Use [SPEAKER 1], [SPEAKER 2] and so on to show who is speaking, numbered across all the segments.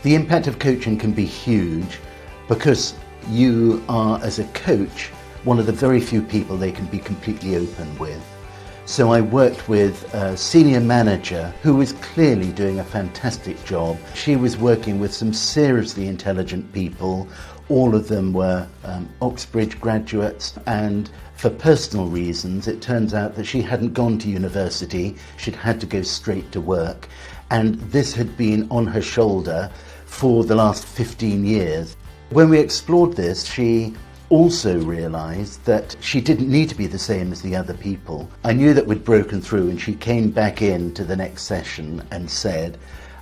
[SPEAKER 1] The impact of coaching can be huge because you are, as a coach, one of the very few people they can be completely open with. So I worked with a senior manager who was clearly doing a fantastic job. She was working with some seriously intelligent people. All of them were Oxbridge graduates, and for personal reasons it turns out that she hadn't gone to university. She'd had to go straight to work, and this had been on her shoulder for the last 15 years. When we explored this, she also realised that she didn't need to be the same as the other people. I knew that we'd broken through, and she came back in to the next session and said,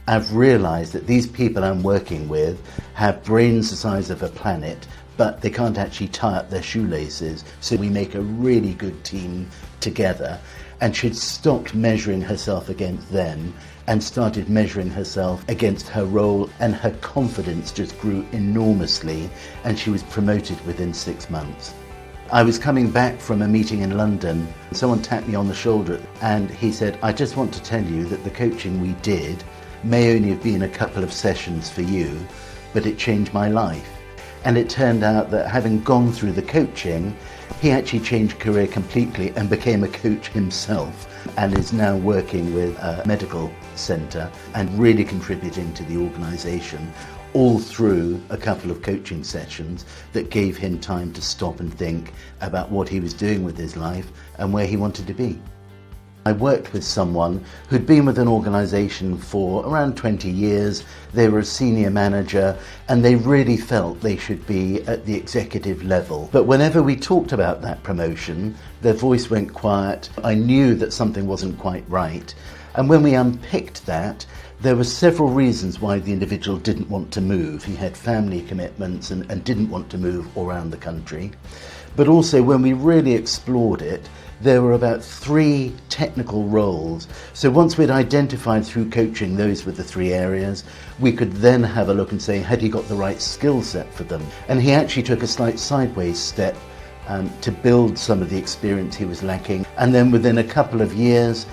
[SPEAKER 1] I've realised that these people I'm working with have brains the size of a planet, but they can't actually tie up their shoelaces, so we make a really good team together. And she'd stopped measuring herself against them and started measuring herself against her role, and her confidence just grew enormously, and she was promoted within 6 months. I was coming back from a meeting in London. Someone tapped me on the shoulder and he said, I just want to tell you that the coaching we did may only have been a couple of sessions for you, but it changed my life. And it turned out that having gone through the coaching, he actually changed career completely and became a coach himself, and is now working with a medical centre and really contributing to the organisation, all through a couple of coaching sessions that gave him time to stop and think about what he was doing with his life and where he wanted to be. I worked with someone who'd been with an organisation for around 20 years. They were a senior manager and they really felt they should be at the executive level. But whenever we talked about that promotion, their voice went quiet. I knew that something wasn't quite right. And when we unpicked that, there were several reasons why the individual didn't want to move. He had family commitments and didn't want to move around the country. But also, when we really explored it, there were about 3 technical roles. So once we'd identified through coaching those were the 3 areas, we could then have a look and say, had he got the right skill set for them? And he actually took a slight sideways step to build some of the experience he was lacking. And then within a couple of years,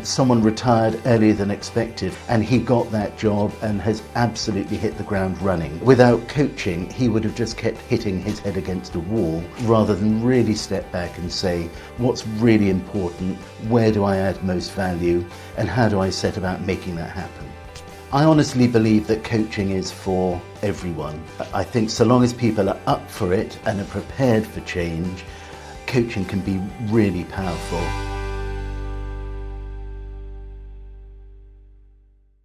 [SPEAKER 1] someone retired earlier than expected, and he got that job and has absolutely hit the ground running. Without coaching, he would have just kept hitting his head against a wall rather than really step back and say, what's really important, where do I add most value, and how do I set about making that happen? I honestly believe that coaching is for everyone. I think so long as people are up for it and are prepared for change, coaching can be really powerful.